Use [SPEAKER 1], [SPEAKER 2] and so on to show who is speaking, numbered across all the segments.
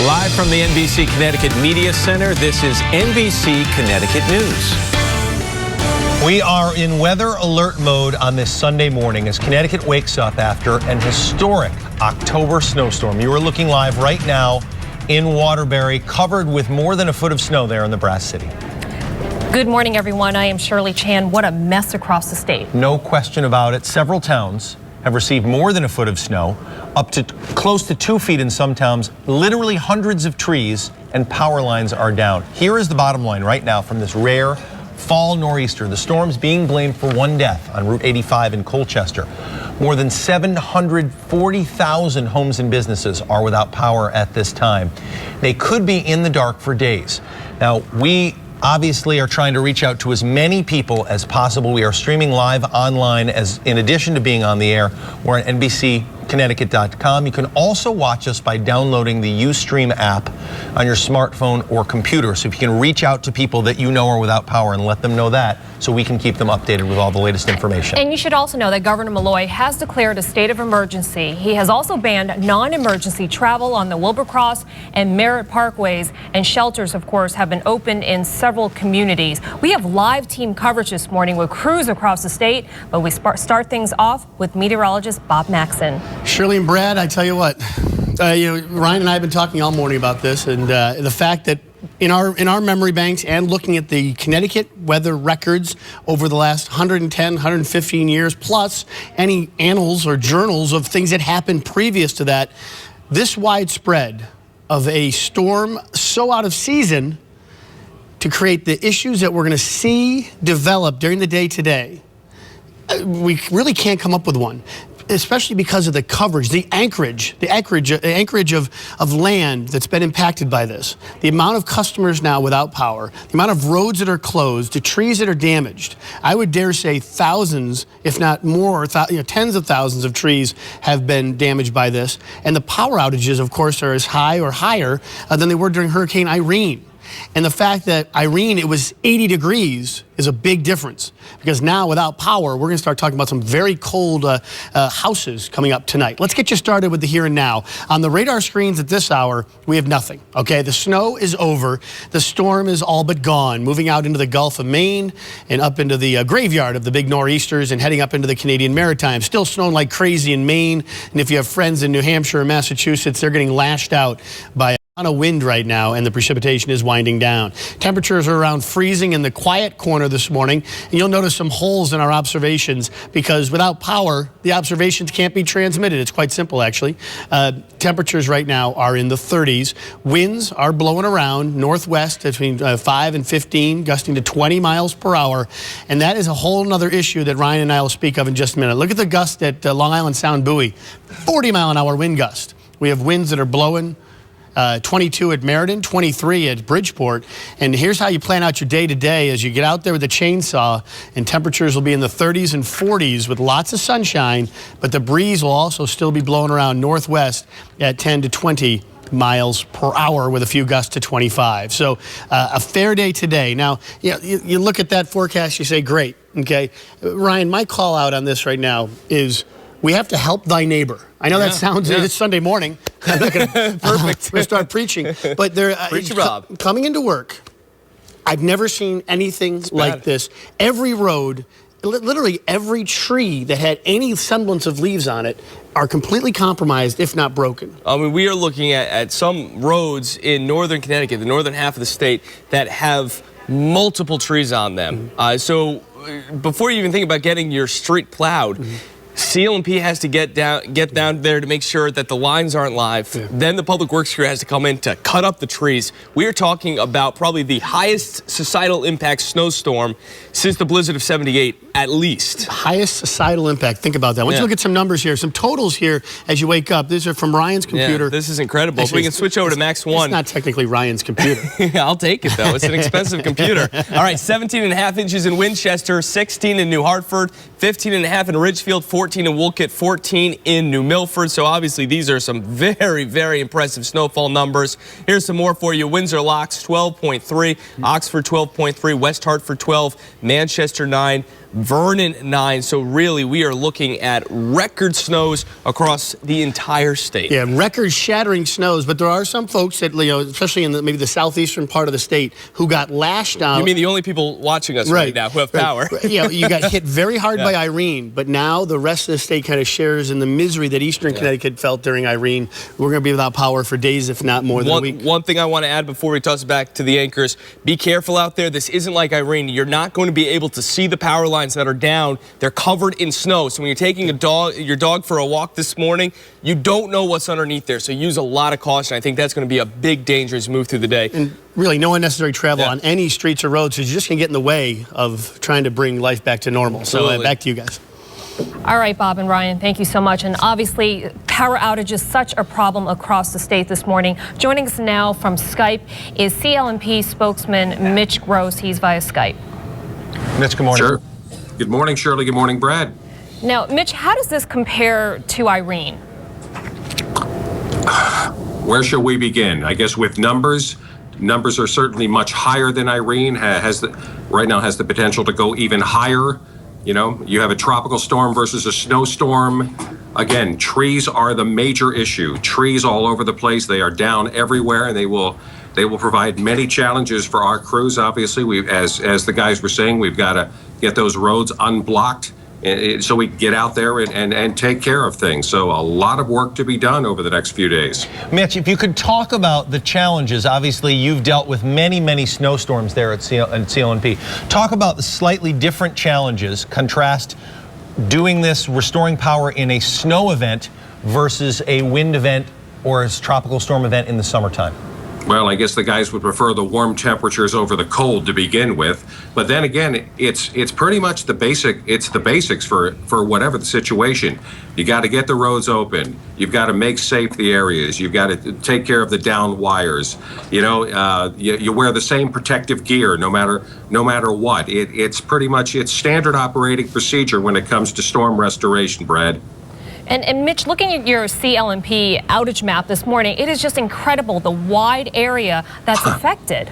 [SPEAKER 1] Live from the NBC Connecticut Media Center, this is NBC Connecticut News.
[SPEAKER 2] We are in weather alert mode on this Sunday morning as Connecticut wakes up after an historic October snowstorm. You are looking live right now in Waterbury, covered with more than a foot of snow there in the Brass City.
[SPEAKER 3] Good morning, everyone. I am Shirley Chan. What a mess across the state.
[SPEAKER 2] No question about it. Several towns have received more than a foot of snow, up to close to 2 feet in some towns. Literally hundreds of trees and power lines are down. Here is the bottom line right now from this rare fall nor'easter. The storm's being blamed for one death on Route 85 in Colchester. More than 740,000 homes and businesses are without power at this time. They could be in the dark for days. Now, we obviously are trying to reach out to as many people as possible. We are streaming live online in addition to being on the air. We're at NBCConnecticut.com. You can also watch us by downloading the Ustream app on your smartphone or computer. So if you can reach out to people that you know are without power and let them know that, so we can keep them updated with all the latest information.
[SPEAKER 3] And you should also know that Governor Malloy has declared a state of emergency. He has also banned non-emergency travel on the Wilbercross and Merritt Parkways, and shelters, of course, have been opened in several communities. We have live team coverage this morning with crews across the state, but we start things off with meteorologist Bob Maxon.
[SPEAKER 4] Shirley and Brad, I tell you what, Ryan and I have been talking all morning about this, and the fact that in our memory banks and looking at the Connecticut weather records over the last 110, 115 years, plus any annals or journals of things that happened previous to that, this widespread of a storm so out of season to create the issues that we're going to see develop during the day today, we really can't come up with one. Especially because of the coverage, the anchorage of land that's been impacted by this. The amount of customers now without power, the amount of roads that are closed, the trees that are damaged. I would dare say thousands, if not more, tens of thousands of trees have been damaged by this. And the power outages, of course, are as high or higher than they were during Hurricane Irene. And the fact that Irene, it was 80 degrees is a big difference, because now without power, we're going to start talking about some very cold houses coming up tonight. Let's get you started with the here and now. On the radar screens at this hour, we have nothing, okay? The snow is over. The storm is all but gone, moving out into the Gulf of Maine and up into the graveyard of the big nor'easters and heading up into the Canadian Maritimes. Still snowing like crazy in Maine, and if you have friends in New Hampshire or Massachusetts, they're getting lashed out by of wind right now, and the precipitation is winding down. Temperatures are around freezing in the quiet corner this morning, and you'll notice some holes in our observations because without power, the observations can't be transmitted. It's quite simple, actually. Temperatures right now are in the 30s. Winds are blowing around northwest between 5 and 15, gusting to 20 miles per hour, and that is a whole nother issue that Ryan and I will speak of in just a minute. Look at the gust at Long Island Sound Buoy, 40-mile-an-hour wind gust. We have winds that are blowing 22 at Meriden, 23 at Bridgeport. And here's how you plan out your day to day as you get out there with the chainsaw, and temperatures will be in the 30s and 40s with lots of sunshine, but the breeze will also still be blowing around northwest at 10 to 20 miles per hour with a few gusts to 25. So a fair day today. Now, you look at that forecast, you say, great, okay? Ryan, my call out on this right now is we have to help thy neighbor. I know that sounds, it's Sunday morning. I'm not gonna, Perfect. We'll start preaching. But they're coming into work. I've never seen anything like this. Every road, literally every tree that had any semblance of leaves on it are completely compromised, if not broken.
[SPEAKER 5] I mean, we are looking at some roads in northern Connecticut, the northern half of the state, that have multiple trees on them. So before you even think about getting your street plowed, CLMP has to get down there to make sure that the lines aren't live. Then the public works crew has to come in to cut up the trees. We are talking about probably the highest societal impact snowstorm since the blizzard of '78, at least.
[SPEAKER 4] Highest societal impact. Think about that. Once you look at some numbers here, some totals here as you wake up. These are from Ryan's computer.
[SPEAKER 5] Yeah, this is incredible. Actually, we can switch over to Max 1.
[SPEAKER 4] It's not technically Ryan's computer.
[SPEAKER 5] I'll take it, though. It's an expensive computer. All right, 17.5 inches in Winchester, 16 in New Hartford, 15.5 in Ridgefield, 14 in Wolcott, 14 in New Milford. So obviously these are some very, very impressive snowfall numbers. Here's some more for you. Windsor Locks 12.3, Oxford 12.3, West Hartford 12, Manchester 9, Vernon 9. So really, we are looking at record snows across the entire state.
[SPEAKER 4] Yeah, record-shattering snows, but there are some folks that, especially in maybe the southeastern part of the state, who got lashed out.
[SPEAKER 5] You mean the only people watching us right now who have power?
[SPEAKER 4] Yeah, you got hit very hard by Irene, but now the rest of the state kind of shares in the misery that eastern Connecticut felt during Irene. We're going to be without power for days, if not more than a week.
[SPEAKER 5] One thing I want to add before we toss it back to the anchors, be careful out there. This isn't like Irene. You're not going to be able to see the power lines that are down. They're covered in snow. So when you're taking your dog for a walk this morning, you don't know what's underneath there. So use a lot of caution. I think that's going to be a big danger as we move through the day.
[SPEAKER 4] And really, no unnecessary travel on any streets or roads is just going to get in the way of trying to bring life back to normal. So back to you guys.
[SPEAKER 3] All right, Bob and Ryan, thank you so much. And obviously, power outage is such a problem across the state this morning. Joining us now from Skype is CLNP spokesman Mitch Gross. He's via Skype.
[SPEAKER 2] Mitch, good morning.
[SPEAKER 6] Sure. Good morning, Shirley. Good morning, Brad.
[SPEAKER 3] Now, Mitch, how does this compare to Irene?
[SPEAKER 6] Where shall we begin? I guess with numbers. Numbers are certainly much higher than Irene. Right now has the potential to go even higher. You know, you have a tropical storm versus a snowstorm. Again, trees are the major issue. Trees all over the place. They are down everywhere, and they will provide many challenges for our crews. Obviously, as the guys were saying, we've got to get those roads unblocked so we can get out there and take care of things. So a lot of work to be done over the next few days.
[SPEAKER 2] Mitch, if you could talk about the challenges. Obviously, you've dealt with many snowstorms there at CLNP. Talk about the slightly different challenges. Contrast doing this, restoring power in a snow event versus a wind event or a tropical storm event in the summertime.
[SPEAKER 6] Well, I guess the guys would prefer the warm temperatures over the cold to begin with. But then again, it's pretty much the basics for whatever the situation. You got to get the roads open. You've got to make safe the areas. You've got to take care of the down wires. You know, you wear the same protective gear no matter what. It's pretty much standard operating procedure when it comes to storm restoration, Brad.
[SPEAKER 3] And Mitch, looking at your CLNP outage map this morning, it is just incredible, the wide area that's affected.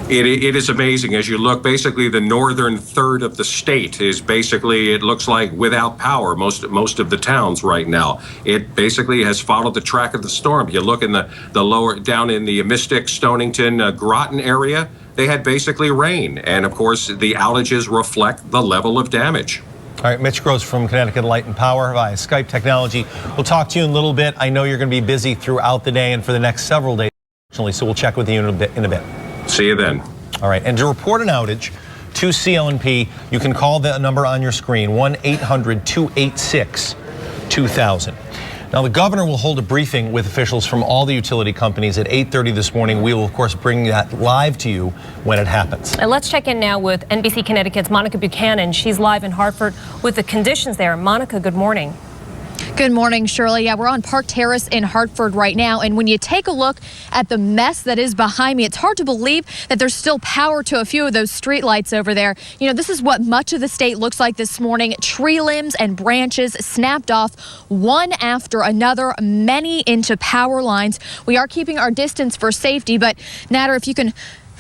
[SPEAKER 6] It is amazing. As you look, basically the northern third of the state is basically, it looks like without power, most of the towns right now. It basically has followed the track of the storm. You look in the lower, down in the Mystic, Stonington, Groton area, they had basically rain. And of course, the outages reflect the level of damage.
[SPEAKER 2] All right, Mitch Gross from Connecticut Light and Power via Skype technology. We'll talk to you in a little bit. I know you're going to be busy throughout the day and for the next several days, so we'll check with you in a bit.
[SPEAKER 6] See you then.
[SPEAKER 2] All right, and to report an outage to CLNP, you can call the number on your screen, 1-800-286-2000. Now, the governor will hold a briefing with officials from all the utility companies at 8:30 this morning. We will, of course, bring that live to you when it happens.
[SPEAKER 3] And let's check in now with NBC Connecticut's Monica Buchanan. She's live in Hartford with the conditions there. Monica, good morning.
[SPEAKER 7] Good morning, Shirley. Yeah, we're on Park Terrace in Hartford right now. And when you take a look at the mess that is behind me, it's hard to believe that there's still power to a few of those street lights over there. You know, this is what much of the state looks like this morning. Tree limbs and branches snapped off one after another, many into power lines. We are keeping our distance for safety, but Natter, if you can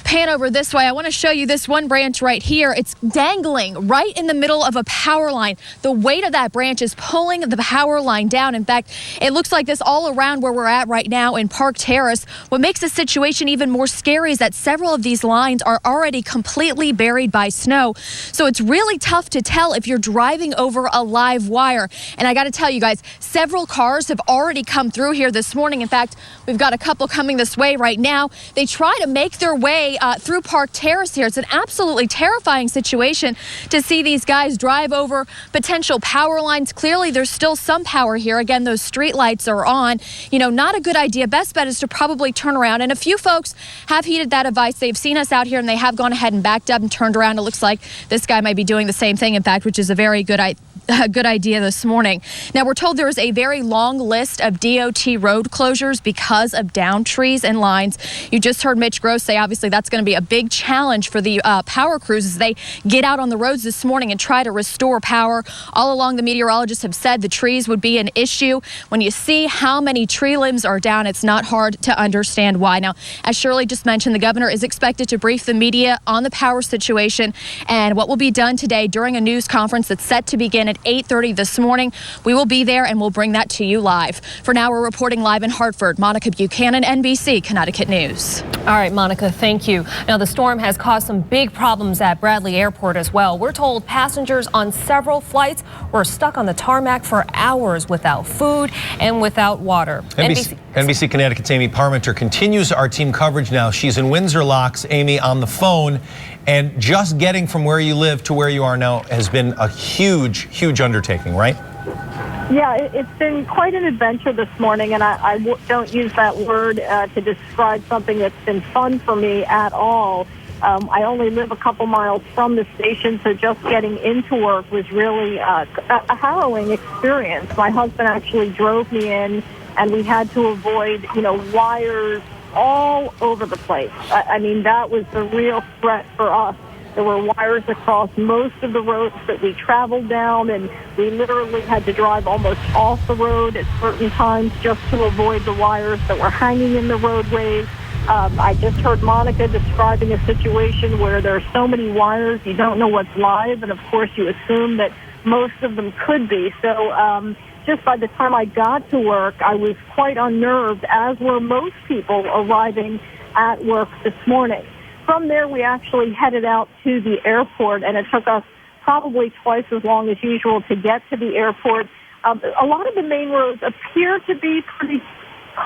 [SPEAKER 7] pan over this way, I want to show you this one branch right here. It's dangling right in the middle of a power line. The weight of that branch is pulling the power line down. In fact, it looks like this all around where we're at right now in Park Terrace. What makes the situation even more scary is that several of these lines are already completely buried by snow. So it's really tough to tell if you're driving over a live wire. And I got to tell you guys, several cars have already come through here this morning. In fact, we've got a couple coming this way right now. They try to make their way through Park Terrace here. It's an absolutely terrifying situation to see these guys drive over potential power lines. Clearly, there's still some power here. Again, those street lights are on. You know, not a good idea. Best bet is to probably turn around. And a few folks have heeded that advice. They've seen us out here and they have gone ahead and backed up and turned around. It looks like this guy might be doing the same thing, in fact, which is a very good good idea this morning. Now, we're told there is a very long list of DOT road closures because of downed trees and lines. You just heard Mitch Gross say, obviously, that's going to be a big challenge for the power crews as they get out on the roads this morning and try to restore power. All along, the meteorologists have said the trees would be an issue. When you see how many tree limbs are down, it's not hard to understand why. Now, as Shirley just mentioned, the governor is expected to brief the media on the power situation and what will be done today during a news conference that's set to begin at 8:30 this morning. We will be there and we'll bring that to you live. For now, we're reporting live in Hartford. Monica Buchanan, NBC Connecticut News.
[SPEAKER 3] All right, Monica, thank you. Now, the storm has caused some big problems at Bradley Airport as well. We're told passengers on several flights were stuck on the tarmac for hours without food and without water.
[SPEAKER 2] NBC Connecticut's Amy Parmenter continues our team coverage now. She's in Windsor Locks, Amy, on the phone. And just getting from where you live to where you are now has been a huge, huge undertaking, right?
[SPEAKER 8] Yeah, it's been quite an adventure this morning, and I don't use that word to describe something that's been fun for me at all. I only live a couple miles from the station, so just getting into work was really a harrowing experience. My husband actually drove me in, and we had to avoid, wires all over the place. I mean, that was the real threat for us. There were wires across most of the roads that we traveled down, and we literally had to drive almost off the road at certain times just to avoid the wires that were hanging in the roadways. I just heard Monica describing a situation where there are so many wires, you don't know what's live, and of course you assume that most of them could be. So just by the time I got to work, I was quite unnerved, as were most people arriving at work this morning. From there, we actually headed out to the airport, and it took us probably twice as long as usual to get to the airport. A lot of the main roads appear to be pretty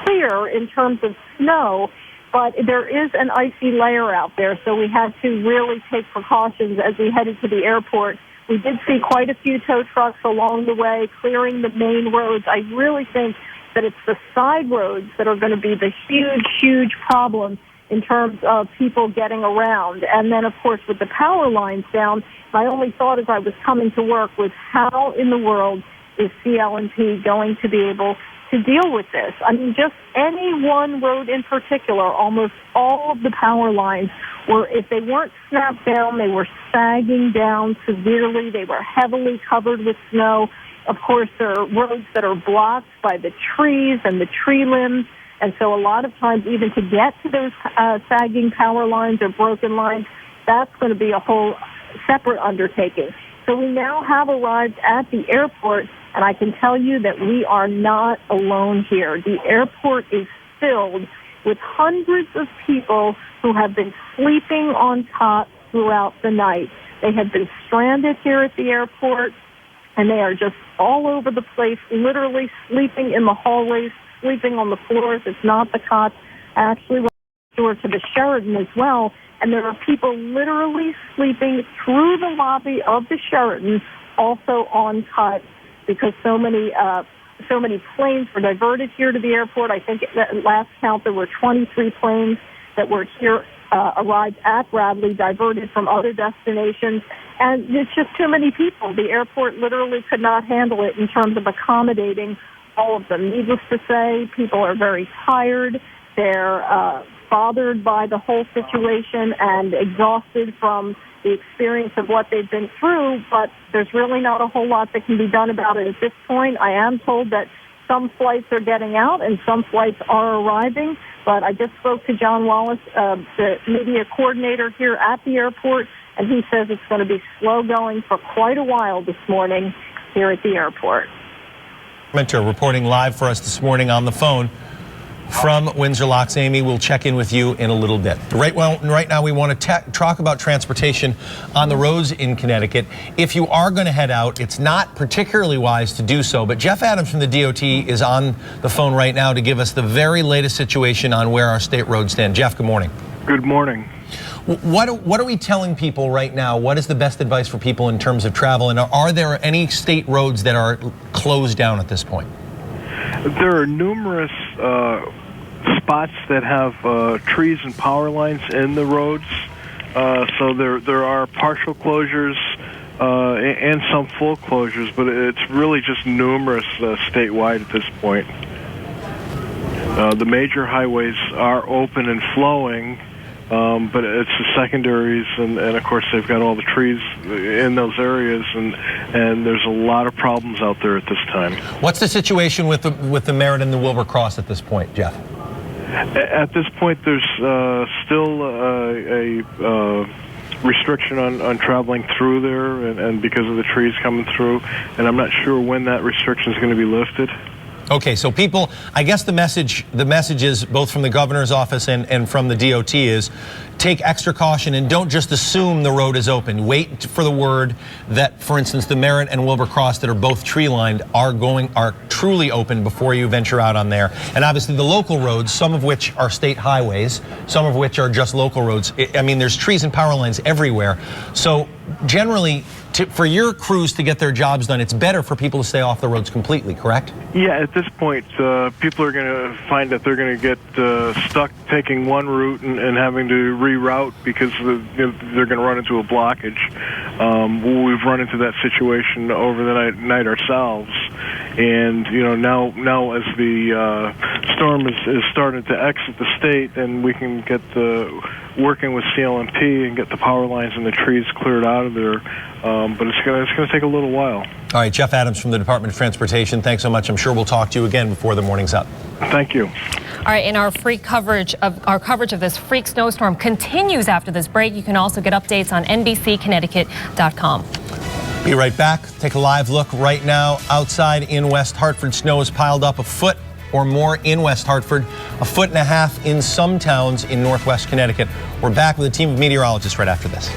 [SPEAKER 8] clear in terms of snow, but there is an icy layer out there, so we had to really take precautions as we headed to the airport. We did see quite a few tow trucks along the way, clearing the main roads. I really think that it's the side roads that are going to be the huge, huge problem in terms of people getting around. And then, of course, with the power lines down, my only thought as I was coming to work was, how in the world is CL&P going to be able to deal with this? I mean, just any one road in particular, almost all of the power lines were, if they weren't snapped down, they were sagging down severely. They were heavily covered with snow. Of course, there are roads that are blocked by the trees and the tree limbs. And so a lot of times, even to get to those sagging power lines or broken lines, that's going to be a whole separate undertaking. So we now have arrived at the airport, and I can tell you that we are not alone here. The airport is filled with hundreds of people who have been sleeping on top throughout the night. They have been stranded here at the airport, and they are just all over the place, literally sleeping in the hallways, sleeping on the floors. It's not the cots. I actually went over to the Sheraton as well, and there are people literally sleeping through the lobby of the Sheraton, also on cots, because so many planes were diverted here to the airport. I think at last count there were 23 planes that were here, arrived at Bradley, diverted from other destinations. And it's just too many people. The airport literally could not handle it in terms of accommodating all of them. Needless to say, people are very tired. They're bothered by the whole situation and exhausted from the experience of what they've been through, but there's really not a whole lot that can be done about it at this point. I am told that some flights are getting out and some flights are arriving, but I just spoke to John Wallace, the media coordinator here at the airport, and he says it's going to be slow going for quite a while this morning here at the airport.
[SPEAKER 2] Reporting live for us this morning on the phone from Windsor Locks. Amy, we'll check in with you in a little bit. Right now, we want to talk about transportation on the roads in Connecticut. If you are going to head out, it's not particularly wise to do so, but Jeff Adams from the DOT is on the phone right now to give us the very latest situation on where our state roads stand. Jeff, good morning.
[SPEAKER 9] Good morning.
[SPEAKER 2] What are we telling people right now? What is the best advice for people in terms of travel? And are there any state roads that are closed down at this point?
[SPEAKER 9] There are numerous spots that have trees and power lines in the roads. So there are partial closures and some full closures, but it's really just numerous statewide at this point. The major highways are open and flowing, but it's the secondaries, and of course they've got all the trees in those areas, and there's a lot of problems out there at this time.
[SPEAKER 2] What's the situation with the Merritt and the Wilbur Cross at this point, Jeff?
[SPEAKER 9] At this point, there's still a restriction on traveling through there, and because of the trees coming through, and I'm not sure when that restriction is going to be lifted.
[SPEAKER 2] Okay, so people, I guess the message is both from the governor's office and from the DOT is take extra caution and don't just assume the road is open. Wait for the word that, for instance, the Merritt and Wilbur Cross that are both tree lined are truly open before you venture out on there. And obviously the local roads, some of which are state highways, some of which are just local roads. I mean, there's trees and power lines everywhere. So generally, for your crews to get their jobs done, it's better for people to stay off the roads completely, correct?
[SPEAKER 9] Yeah, at this point, people are going to find that they're going to get stuck taking one route and having to reroute because they're going to run into a blockage. We've run into that situation over the night ourselves, and now as the storm is starting to exit the state, and we can get working with CLMP and get the power lines and the trees cleared out of there. But it's going to take a little while.
[SPEAKER 2] All right, Jeff Adams from the Department of Transportation, thanks so much. I'm sure we'll talk to you again before the morning's up.
[SPEAKER 9] Thank you.
[SPEAKER 3] All right, and our coverage of this freak snowstorm continues after this break. You can also get updates on NBCConnecticut.com.
[SPEAKER 2] Be right back. Take a live look right now outside in West Hartford. Snow is piled up a foot or more in West Hartford, 1.5 feet in some towns in Northwest Connecticut. We're back with a team of meteorologists right after this.